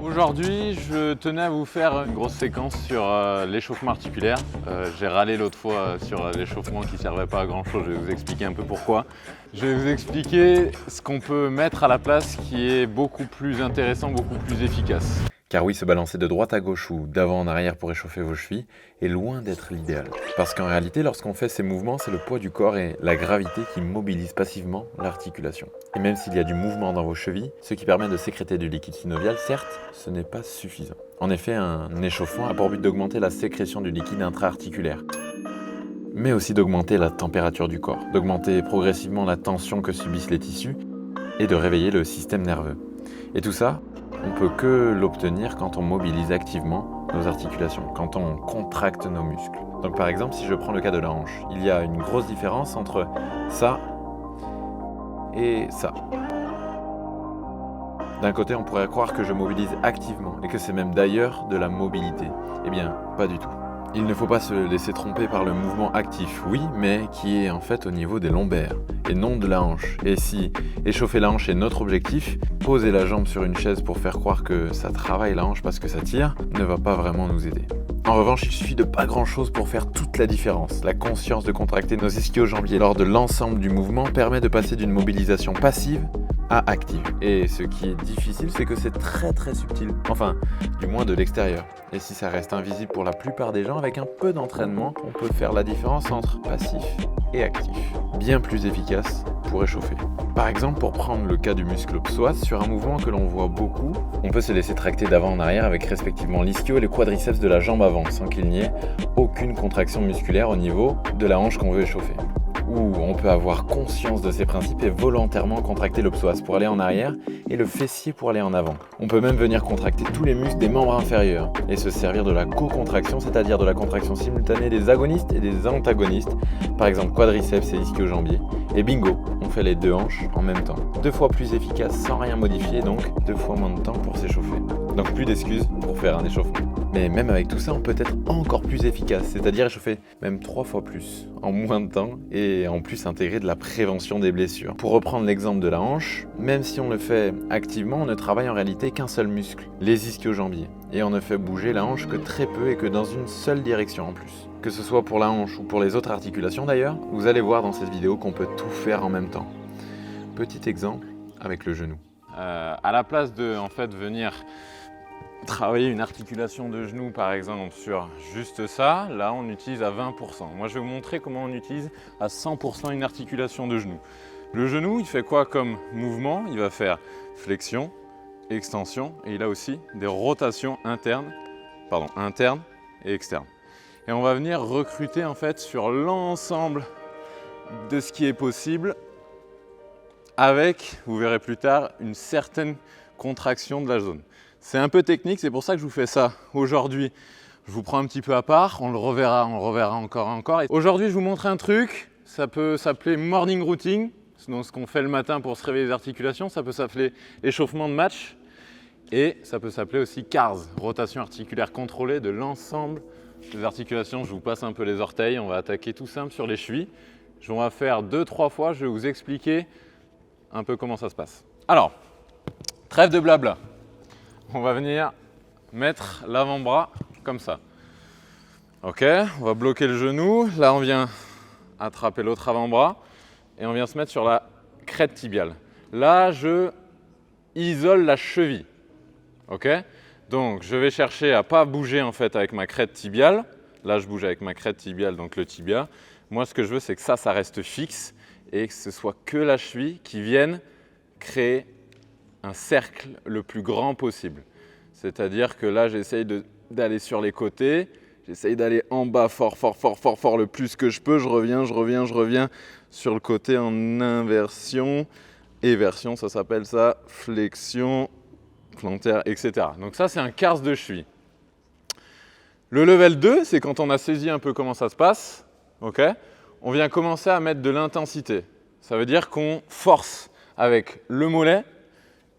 Aujourd'hui, je tenais à vous faire une grosse séquence sur l'échauffement articulaire. J'ai râlé l'autre fois sur l'échauffement qui ne servait pas à grand chose, je vais vous expliquer un peu pourquoi. Je vais vous expliquer ce qu'on peut mettre à la place qui est beaucoup plus intéressant, beaucoup plus efficace. Car oui, se balancer de droite à gauche ou d'avant en arrière pour échauffer vos chevilles est loin d'être l'idéal. Parce qu'en réalité, lorsqu'on fait ces mouvements, c'est le poids du corps et la gravité qui mobilisent passivement l'articulation. Et même s'il y a du mouvement dans vos chevilles, ce qui permet de sécréter du liquide synovial, certes, ce n'est pas suffisant. En effet, un échauffement a pour but d'augmenter la sécrétion du liquide intra-articulaire, mais aussi d'augmenter la température du corps, d'augmenter progressivement la tension que subissent les tissus et de réveiller le système nerveux. Et tout ça, on ne peut que l'obtenir quand on mobilise activement nos articulations, quand on contracte nos muscles. Donc par exemple, si je prends le cas de la hanche, il y a une grosse différence entre ça et ça. D'un côté, on pourrait croire que je mobilise activement et que c'est même d'ailleurs de la mobilité. Eh bien, pas du tout. Il ne faut pas se laisser tromper par le mouvement actif, oui, mais qui est en fait au niveau des lombaires et non de la hanche. Et si échauffer la hanche est notre objectif, poser la jambe sur une chaise pour faire croire que ça travaille la hanche parce que ça tire ne va pas vraiment nous aider. En revanche, il suffit de pas grand chose pour faire toute la différence. La conscience de contracter nos ischio-jambiers lors de l'ensemble du mouvement permet de passer d'une mobilisation passive à active. Et ce qui est difficile, c'est que c'est très subtil. Enfin, du moins de l'extérieur. Et si ça reste invisible pour la plupart des gens, avec un peu d'entraînement, on peut faire la différence entre passif et actif. Bien plus efficace pour échauffer. Par exemple, pour prendre le cas du muscle psoas, sur un mouvement que l'on voit beaucoup, on peut se laisser tracter d'avant en arrière avec respectivement l'ischio et le quadriceps de la jambe avant, sans qu'il n'y ait aucune contraction musculaire au niveau de la hanche qu'on veut échauffer. Ou on peut avoir conscience de ces principes et volontairement contracter le psoas pour aller en arrière et le fessier pour aller en avant. On peut même venir contracter tous les muscles des membres inférieurs et se servir de la co-contraction, c'est-à-dire de la contraction simultanée des agonistes et des antagonistes, par exemple quadriceps et ischio-jambiers. Et bingo, on fait les deux hanches en même temps. 2 fois plus efficace sans rien modifier, donc 2 fois moins de temps pour s'échauffer. Donc plus d'excuses pour faire un échauffement. Mais même avec tout ça, on peut être encore plus efficace, c'est-à-dire échauffer même 3 fois plus, en moins de temps, et en plus intégrer de la prévention des blessures. Pour reprendre l'exemple de la hanche, même si on le fait activement, on ne travaille en réalité qu'un seul muscle, les ischio-jambiers, et on ne fait bouger la hanche que très peu et que dans une seule direction en plus. Que ce soit pour la hanche ou pour les autres articulations d'ailleurs, vous allez voir dans cette vidéo qu'on peut tout faire en même temps. Petit exemple avec le genou. À la place de venir travailler une articulation de genou par exemple sur juste ça, là on utilise à 20%. Moi je vais vous montrer comment on utilise à 100% une articulation de genou. Le genou il fait quoi comme mouvement? Il va faire flexion, extension et il a aussi des rotations internes et externes. Et on va venir recruter en fait sur l'ensemble de ce qui est possible avec, vous verrez plus tard, une certaine contraction de la zone. C'est un peu technique, c'est pour ça que je vous fais ça aujourd'hui. Je vous prends un petit peu à part, on le reverra encore. Aujourd'hui, je vous montre un truc, ça peut s'appeler morning routine, donc ce qu'on fait le matin pour se réveiller les articulations, ça peut s'appeler échauffement de match et ça peut s'appeler aussi CARS, rotation articulaire contrôlée de l'ensemble des articulations. Je vous passe un peu les orteils, on va attaquer tout simple sur les chevilles. On va faire 2-3 fois, je vais vous expliquer un peu comment ça se passe. Alors, trêve de blabla. On va venir mettre l'avant-bras comme ça. Ok, on va bloquer le genou. Là, on vient attraper l'autre avant-bras et on vient se mettre sur la crête tibiale. Là, je isole la cheville. Ok, donc je vais chercher à ne pas bouger en fait avec ma crête tibiale. Là, je bouge avec ma crête tibiale, donc le tibia. Moi, ce que je veux, c'est que ça reste fixe et que ce soit que la cheville qui vienne créer un cercle le plus grand possible. C'est-à-dire que là, j'essaye d'aller sur les côtés, j'essaye d'aller en bas fort le plus que je peux. Je reviens sur le côté en inversion, éversion, ça s'appelle ça, flexion, plantaire, etc. Donc ça, c'est un CARS de cheville. Le level 2, c'est quand on a saisi un peu comment ça se passe, okay, on vient commencer à mettre de l'intensité. Ça veut dire qu'on force avec le mollet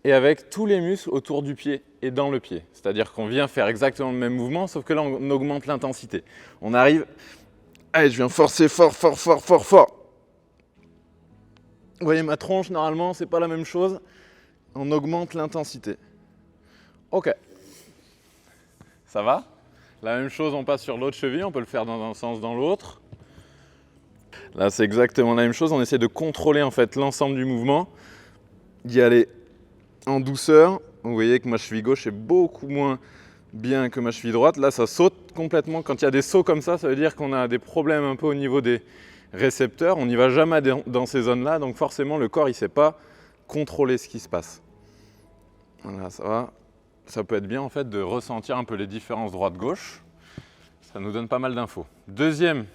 et avec tous les muscles autour du pied et dans le pied. C'est-à-dire qu'on vient faire exactement le même mouvement, sauf que là, on augmente l'intensité. On arrive, allez, je viens forcer fort. Vous voyez ma tronche, normalement, c'est pas la même chose. On augmente l'intensité. Ok, Ça va? La même chose, on passe sur l'autre cheville, on peut le faire dans un sens, dans l'autre. Là, c'est exactement la même chose, on essaie de contrôler en fait l'ensemble du mouvement, d'y aller en douceur. Vous voyez que ma cheville gauche est beaucoup moins bien que ma cheville droite. Là, ça saute complètement. Quand il y a des sauts comme ça veut dire qu'on a des problèmes un peu au niveau des récepteurs. On n'y va jamais dans ces zones-là, donc forcément, le corps, il ne sait pas contrôler ce qui se passe. Voilà, ça va. Ça peut être bien en fait de ressentir un peu les différences droite-gauche. Ça nous donne pas mal d'infos. Deuxième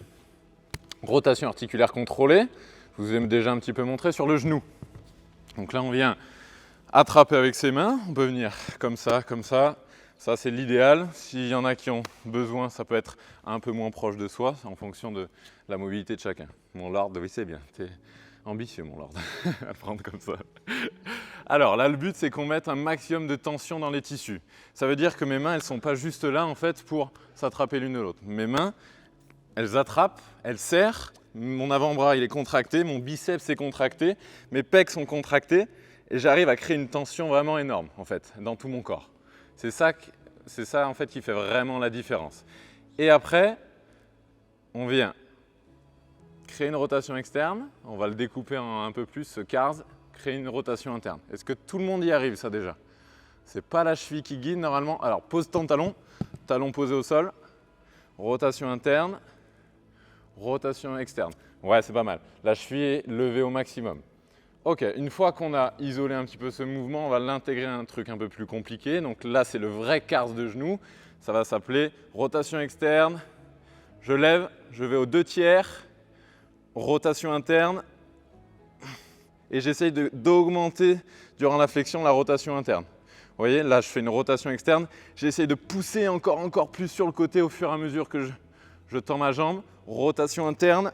rotation articulaire contrôlée. Je vous ai déjà un petit peu montré sur le genou. Donc là, on vient attraper avec ses mains. On peut venir comme ça, comme ça. Ça, c'est l'idéal. S'il y en a qui ont besoin, ça peut être un peu moins proche de soi, en fonction de la mobilité de chacun. Mon lord, oui, c'est bien. T'es ambitieux, mon lord, à le prendre comme ça. Alors là, le but, c'est qu'on mette un maximum de tension dans les tissus. Ça veut dire que mes mains, elles ne sont pas juste là, en fait, pour s'attraper l'une de l'autre. Mes mains, elles attrapent, elles serrent. Mon avant-bras, il est contracté, mon biceps est contracté, mes pecs sont contractés, et j'arrive à créer une tension vraiment énorme, en fait, dans tout mon corps. C'est ça, en fait, qui fait vraiment la différence. Et après, on vient créer une rotation externe. On va le découper en un peu plus, ce CARS, créer une rotation interne. Est-ce que tout le monde y arrive, ça, déjà? C'est pas la cheville qui guide, normalement. Alors, pose ton talon, talon posé au sol, rotation interne, rotation externe. Ouais, c'est pas mal. La cheville est levée au maximum. Ok, une fois qu'on a isolé un petit peu ce mouvement, on va l'intégrer à un truc un peu plus compliqué. Donc là, c'est le vrai CARS de genou. Ça va s'appeler rotation externe. Je lève, je vais aux 2/3, rotation interne. Et j'essaye d'augmenter durant la flexion la rotation interne. Vous voyez, là, je fais une rotation externe. J'essaye de pousser encore plus sur le côté au fur et à mesure que je tends ma jambe. Rotation interne.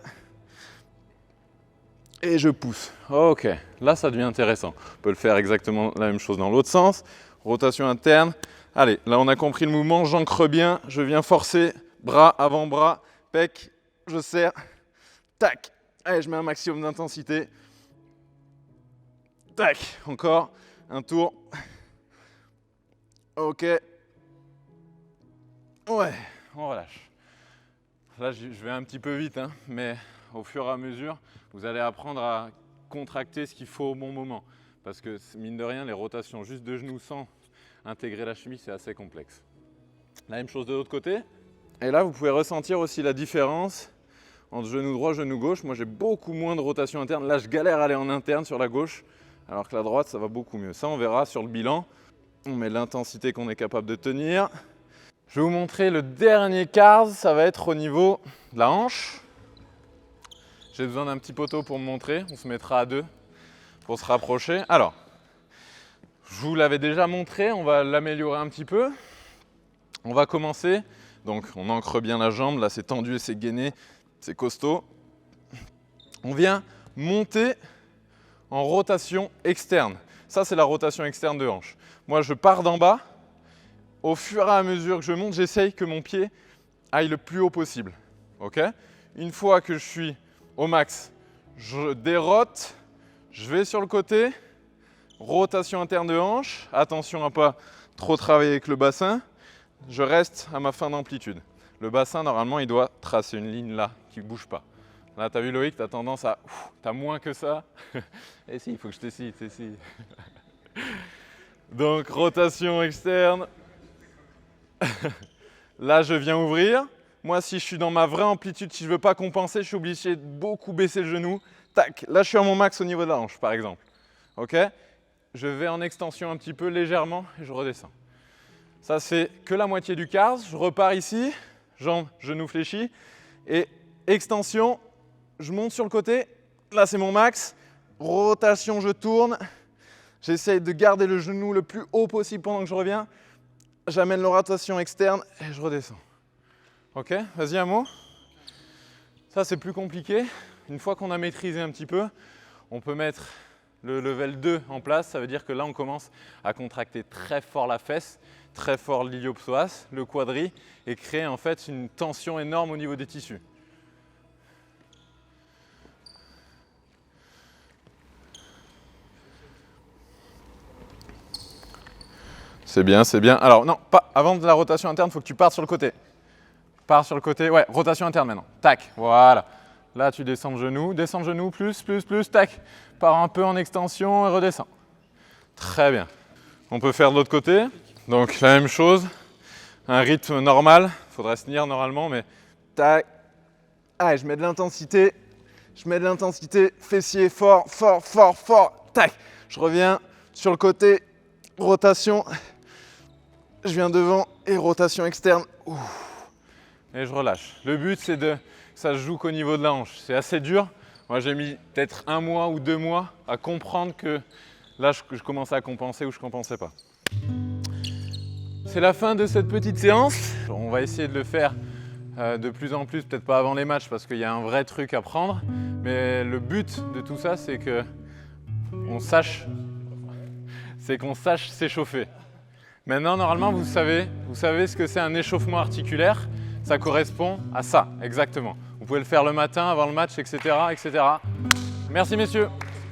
Et je pousse. Ok, là ça devient intéressant. On peut le faire exactement la même chose dans l'autre sens. Rotation interne. Allez, là on a compris le mouvement, j'ancre bien, je viens forcer, bras, avant-bras, pec, je serre, tac. Allez, je mets un maximum d'intensité. Tac, encore, un tour. Ok. Ouais, on relâche. Là je vais un petit peu vite, hein, mais au fur et à mesure, vous allez apprendre à contracter ce qu'il faut au bon moment. Parce que, mine de rien, les rotations juste de genoux sans intégrer la cheville, c'est assez complexe. La même chose de l'autre côté. Et là, vous pouvez ressentir aussi la différence entre genou droit et genou gauche. Moi, j'ai beaucoup moins de rotation interne. Là, je galère à aller en interne sur la gauche, alors que la droite, ça va beaucoup mieux. Ça, on verra sur le bilan. On met l'intensité qu'on est capable de tenir. Je vais vous montrer le dernier CARS. Ça va être au niveau de la hanche. J'ai besoin d'un petit poteau pour me montrer. On se mettra à deux pour se rapprocher. Alors, je vous l'avais déjà montré. On va l'améliorer un petit peu. On va commencer. Donc, on ancre bien la jambe. Là, c'est tendu et c'est gainé. C'est costaud. On vient monter en rotation externe. Ça, c'est la rotation externe de hanche. Moi, je pars d'en bas. Au fur et à mesure que je monte, j'essaye que mon pied aille le plus haut possible. Ok ? Une fois que je suis au max, je dérote, je vais sur le côté, rotation interne de hanche, attention à ne pas trop travailler avec le bassin, je reste à ma fin d'amplitude. Le bassin, normalement, il doit tracer une ligne là, qui ne bouge pas. Là, tu as vu Loïc, tu as tendance à... Tu as moins que ça. Et si, il faut que je t'essaye. Donc, rotation externe. Là, je viens ouvrir. Moi, si je suis dans ma vraie amplitude, si je ne veux pas compenser, je suis obligé de beaucoup baisser le genou. Tac, là, je suis à mon max au niveau de la hanche, par exemple. Ok ? Je vais en extension un petit peu, légèrement, et je redescends. Ça, c'est que la moitié du CARS. Je repars ici, jambes, genoux fléchis, et extension, je monte sur le côté. Là, c'est mon max. Rotation, je tourne. J'essaye de garder le genou le plus haut possible pendant que je reviens. J'amène la rotation externe et je redescends. Ok, vas-y un mot. Ça, c'est plus compliqué. Une fois qu'on a maîtrisé un petit peu, on peut mettre le level 2 en place. Ça veut dire que là, on commence à contracter très fort la fesse, très fort l'iliopsoas, le quadri, et créer en fait une tension énorme au niveau des tissus. C'est bien, c'est bien. Alors non, pas avant de la rotation interne, il faut que tu partes sur le côté. Pars sur le côté, ouais, rotation interne maintenant. Tac, voilà. Là, tu descends le genou, plus, tac. Pars un peu en extension et redescends. Très bien. On peut faire de l'autre côté. Donc la même chose, un rythme normal. Il faudrait se tenir normalement, mais tac. Allez, je mets de l'intensité. Fessier fort, tac. Je reviens sur le côté, rotation. Je viens devant et rotation externe. Ouf. Et je relâche. Le but, c'est que ça se joue qu'au niveau de la hanche. C'est assez dur. Moi, j'ai mis peut-être 1 mois ou 2 mois à comprendre que là, je commençais à compenser ou je ne compensais pas. C'est la fin de cette petite séance. On va essayer de le faire de plus en plus, peut-être pas avant les matchs parce qu'il y a un vrai truc à prendre. Mais le but de tout ça, c'est qu'on sache s'échauffer. Maintenant, normalement, vous savez ce que c'est un échauffement articulaire. Ça correspond à ça, exactement. Vous pouvez le faire le matin, avant le match, etc. etc. Merci messieurs.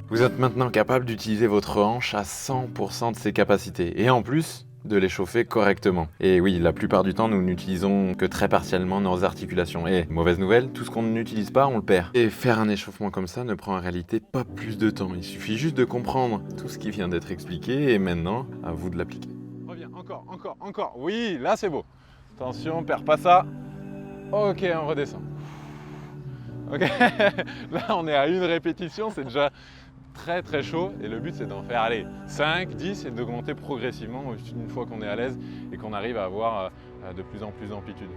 Vous êtes maintenant capable d'utiliser votre hanche à 100% de ses capacités et en plus de l'échauffer correctement. Et oui, la plupart du temps, nous n'utilisons que très partiellement nos articulations. Et mauvaise nouvelle, tout ce qu'on n'utilise pas, on le perd. Et faire un échauffement comme ça ne prend en réalité pas plus de temps. Il suffit juste de comprendre tout ce qui vient d'être expliqué et maintenant, à vous de l'appliquer. Reviens, encore. Oui, là c'est beau. Attention, perds pas ça. Ok, on redescend. Ok, là on est à 1 répétition, c'est déjà très chaud et le but c'est d'en faire 5, 10 et d'augmenter progressivement une fois qu'on est à l'aise et qu'on arrive à avoir de plus en plus d'amplitude.